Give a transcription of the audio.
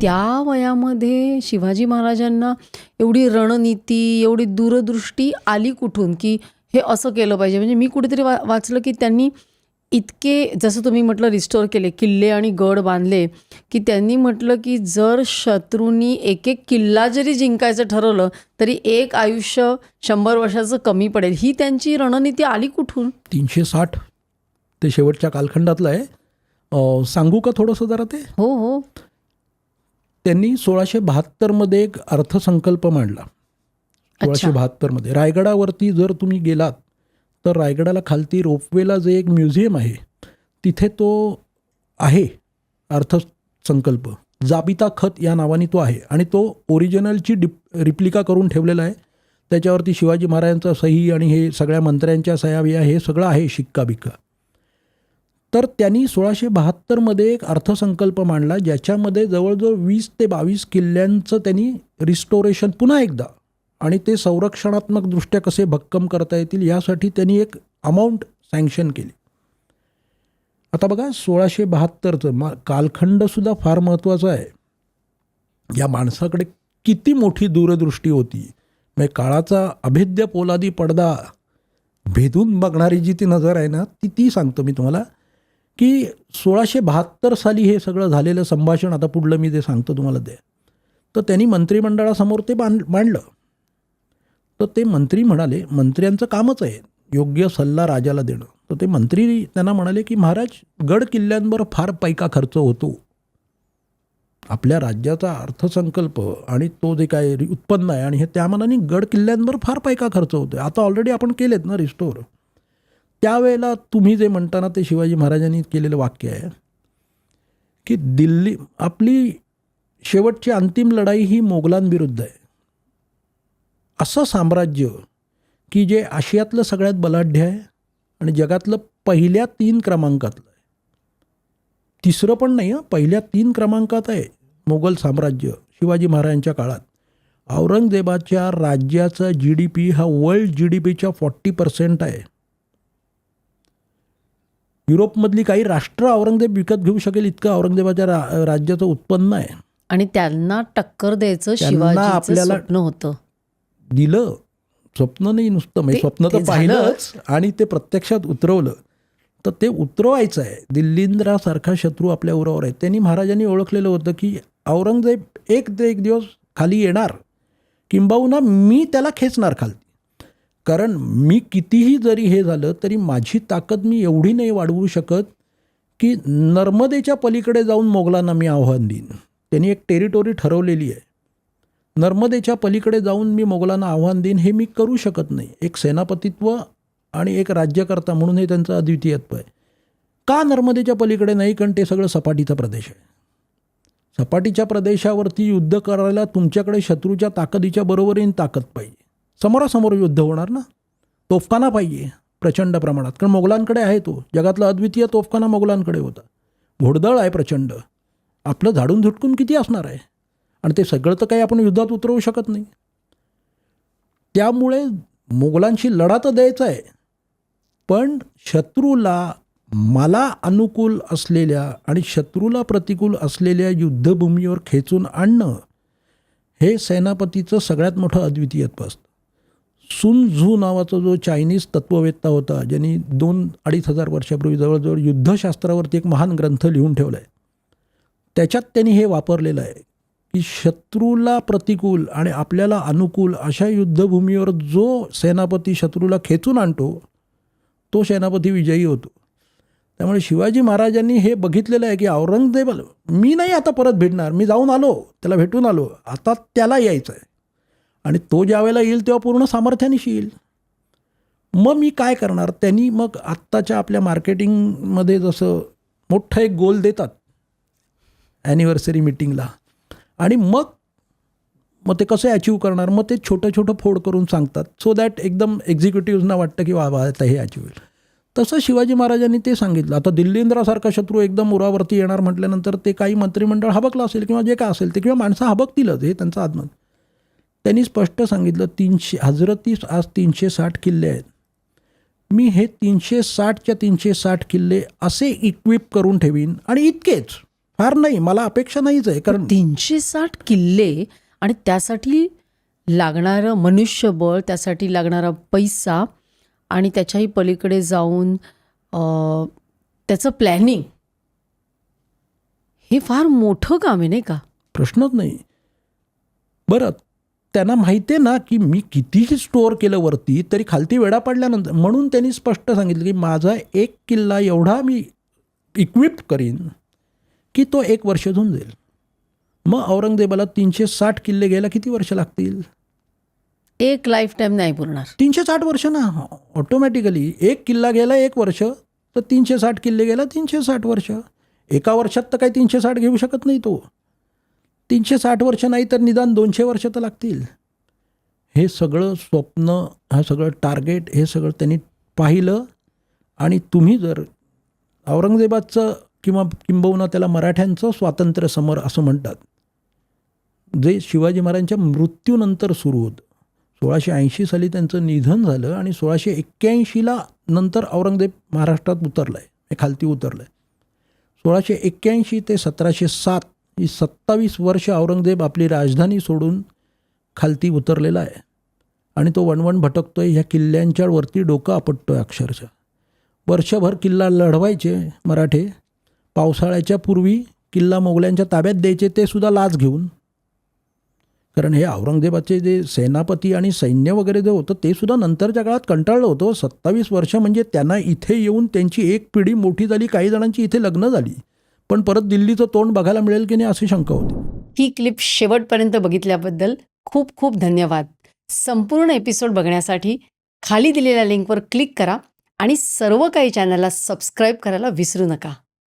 त्या वयामध्ये शिवाजी महाराजांना एवढी रणनीती, एवढी दूरदृष्टी आली कुठून, की हे असं केलं पाहिजे? म्हणजे मी कुठेतरी वाचलं, की त्यांनी इतके, जसं तुम्ही म्हटलं, रिस्टोअर केले, किल्ले आणि गड बांधले, की त्यांनी म्हटलं, की जर शत्रूंनी एक किल्ला जरी जिंकायचं ठरवलं, तरी एक आयुष्य 100 वर्षाचं कमी पडेल. ही त्यांची रणनीती आली कुठून? 360 ते शेवटच्या कालखंडातलं आहे. सांगू का थोडंसं जरा ते? हो हो. त्यांनी 1672 एक अर्थसंकल्प मांडला. 1672 रायगडावरती जर तुम्ही गेलात तर रायगडाला खालती रोपवेला जे एक म्युझियम आहे तिथे तो आहे अर्थसंकल्प. जाबिता खत या नावाने तो आहे आणि तो ओरिजिनलची रिप्लिका करून ठेवलेला आहे. त्याच्यावरती शिवाजी महाराजांचा सही आणि हे सगळ्या मंत्र्यांच्या सह्या बिया हे सगळं आहे, शिक्का बिक्का. तर त्यांनी 1672 एक अर्थसंकल्प मांडला ज्याच्यामध्ये जवळजवळ 20 ते 22 किल्ल्यांचं त्यांनी रिस्टोरेशन पुन्हा एकदा आणि ते संरक्षणात्मकदृष्ट्या कसे भक्कम करता येतील यासाठी त्यांनी एक अमाऊंट सँक्शन केली. आता बघा 1672चं कालखंडसुद्धा फार महत्त्वाचा आहे. या माणसाकडे किती मोठी दूरदृष्टी होती. म्हणजे काळाचा अभेद्य पोलादी पडदा भेदून बघणारी जी ती नजर आहे ना, ती सांगतो मी तुम्हाला, की 1672 साली हे सगळं झालेलं संभाषण, आता पुढलं मी जे सांगतो तुम्हाला ते, तर त्यांनी मंत्रिमंडळासमोर ते मांडलं. तर ते मंत्री म्हणाले, मंत्र्यांचं कामच आहे योग्य सल्ला राजाला देणं. तर ते मंत्री त्यांना म्हणाले की महाराज, गड किल्ल्यांवर फार पैका खर्च होतो. आपल्या राज्याचा अर्थसंकल्प आणि तो जे काय उत्पन्न आहे आणि हे त्या मानाने गड किल्ल्यांवर फार पैका खर्च होतो. आता ऑलरेडी आपण केलेत ना रिस्टोर. त्यावेळेला तुम्ही जे म्हणताना ते शिवाजी महाराजांनी केलेलं वाक्य आहे की दिल्ली, आपली शेवटची अंतिम लढाई ही मोगलांविरुद्ध आहे. असं साम्राज्य की जे आशियातलं सगळ्यात बलाढ्य आहे आणि जगातलं पहिल्या 3 क्रमांकातलं आहे. तिसरं पण नाही हं, पहिल्या 3 क्रमांकात आहे मोगल साम्राज्य शिवाजी महाराजांच्या काळात. औरंगजेबाच्या राज्याचा GDP हा वर्ल्ड GDPच्या 40% आहे. युरोपमधली काही राष्ट्र औरंगजेब विकत घेऊ शकेल इतकं औरंगजेबाच्या राज्याचं उत्पन्न आहे. आणि त्यांना टक्कर द्यायचं शिवाजीचं स्वप्न होतं. दिलं. स्वप्न नाही नुसतं, म्हणजे स्वप्न तर पाहिलंच आणि ते प्रत्यक्षात उतरवलं. तर ते उतरवायचं आहे. दिल्लींद्रासारखा शत्रू आपल्या उरावर आहे. त्यांनी महाराजांनी ओळखलेलं होतं की औरंगजेब एक दिवस खाली येणार, किंबहुना मी त्याला खेचणार खाली. कारण मी कितीही जरी हे झालं तरी माझी ताकद मी एवढी नाही वाढवू शकत की नर्मदेच्या पलीकडे जाऊन मोगलांना मी आव्हान देईन. त्यांनी एक टेरिटोरी ठरवलेली आहे. नर्मदेच्या पलीकडे जाऊन मी मोगलांना आव्हान देईन हे मी करू शकत नाही. एक सेनापतित्व आणि एक राज्यकर्ता म्हणून हे त्यांचं अद्वितीयत्व आहे. का नर्मदेच्या पलीकडे नाही? कारण ते सगळं सपाटीचा प्रदेश आहे. सपाटीच्या प्रदेशावरती युद्ध करायला तुमच्याकडे शत्रूच्या ताकदीच्या बरोबरीने ताकद पाहिजे. समोरासमोर युद्ध होणार ना. तोफखाना पाहिजे प्रचंड प्रमाणात, कारण मोगलांकडे आहे तो. जगातला अद्वितीय तोफखाना मोगलांकडे होता. घोडदळ आहे प्रचंड. आपलं झाडून झुटकून किती असणार आहे? आणि ते सगळं तर काही आपण युद्धात उतरवू शकत नाही. त्यामुळे मोगलांशी लढा तर द्यायचा आहे, पण शत्रूला मला अनुकूल असलेल्या आणि शत्रूला प्रतिकूल असलेल्या युद्धभूमीवर खेचून आणणं हे सेनापतीचं सगळ्यात मोठं अद्वितीयत्व असतं. सुन झू नावाचा जो चायनीज तत्त्ववेत्ता होता, ज्यांनी 2-2.5 हजार वर्षापूर्वी जवळजवळ युद्धशास्त्रावरती एक महान ग्रंथ लिहून ठेवला आहे, त्याच्यात त्यांनी हे वापरलेलं आहे की शत्रूला प्रतिकूल आणि आपल्याला अनुकूल अशा युद्धभूमीवर जो सेनापती शत्रूला खेचून आणतो तो सेनापती विजयी होतो. त्यामुळे शिवाजी महाराजांनी हे बघितलेलं आहे की औरंगजेब मी नाही आता परत भेटणार, मी जाऊन आलो, त्याला भेटून आलो, आता त्याला यायचं आहे आणि तो ज्या वेळेला येईल तेव्हा पूर्ण सामर्थ्यानिशी येईल. मग मी काय करणार? त्यांनी मग आत्ताच्या आपल्या मार्केटिंगमध्ये जसं मोठं एक गोल देतात ॲनिव्हर्सरी मिटिंगला, आणि मग ते कसं अचीव करणार, मग ते छोटं छोटं फोड करून सांगतात, सो दॅट एकदम एक्झिक्युटिव्हजना वाटतं की वा आता हे अचीव होईल. तसं शिवाजी महाराजांनी ते सांगितलं. आता दिल्लींद्रासारखा शत्रू एकदम उरावरती येणार म्हटल्यानंतर ते काही मंत्रिमंडळ हबकलं असेल किंवा जे काय असेल ते, किंवा माणसं हबकतीलच, हे त्यांचं आत्मत. त्यांनी स्पष्ट सांगितलं, 300 हजरती आज 360 किल्ले आहेत. मी हे 360च्या 360 किल्ले असे इक्विप करून ठेवीन आणि इतकेच, फार नाही, मला अपेक्षा नाहीच आहे. कारण 360 किल्ले आणि त्यासाठी लागणारं मनुष्यबळ, त्यासाठी लागणारा पैसा आणि त्याच्याही पलीकडे जाऊन त्याचं प्लॅनिंग, हे फार मोठं काम आहे नाही का? प्रश्नच नाही. बरं, त्यांना माहिती आहे ना की मी कितीही स्टोअर केलं वरती तरी खालती वेढा पडल्यानंतर, म्हणून त्यांनी स्पष्ट सांगितलं की माझा एक किल्ला एवढा मी इक्विप करीन की तो 1 वर्ष होऊन जाईल. मग औरंगजेबाला 360 किल्ले घ्यायला किती वर्ष लागतील? एक लाईफ टाईम नाही पुरणार. 360 वर्ष ना, ऑटोमॅटिकली. एक किल्ला गेला 1 वर्ष, तर 360 किल्ले गेला 360 वर्ष. एका वर्षात तर काही 360 घेऊ शकत नाही तो. 360 वर्ष नाही तर निदान 200 वर्ष तर लागतील. हे सगळं स्वप्न, हा सगळं टार्गेट, हे सगळं त्यांनी पाहिलं. आणि तुम्ही जर औरंगजेबाचं किंबहुना त्याला मराठ्यांचं स्वातंत्र्य समर असं म्हणतात, जे शिवाजी महाराजांच्या मृत्यूनंतर सुरू होतं. 1680 साली त्यांचं निधन झालं आणि 1681ला नंतर औरंगजेब महाराष्ट्रात उतरला आहे, खालती उतरलं आहे. 1681 ते 1707 ही 27 वर्ष औरंगजेब आपली राजधानी सोडून खालती उतरलेला आहे. आणि तो वणवण भटकतो आहे, ह्या किल्ल्यांच्या वरती डोकं आपटतो आहे अक्षरशः. वर्षभर किल्ला लढवायचे मराठे, पावसाळ्याच्या पूर्वी किल्ला मोगल्यांच्या ताब्यात द्यायचे, ते सुद्धा लाच घेऊन. कारण हे औरंगजेबाचे जे सेनापती आणि सैन्य वगैरे जे होतं ते सुद्धा नंतरच्या काळात कंटाळलं होतं. 27 वर्ष म्हणजे त्यांना इथे येऊन त्यांची एक पिढी मोठी झाली, काही जणांची इथे लग्न झाली, पण परत दिल्लीचं तोंड बघायला मिळेल की नाही अशी शंका होती. ही क्लिप शेवटपर्यंत बघितल्याबद्दल खूप खूप धन्यवाद. संपूर्ण एपिसोड बघण्यासाठी खाली दिलेल्या लिंकवर क्लिक करा आणि सर्व काही चॅनलला सबस्क्राईब करायला विसरू नका.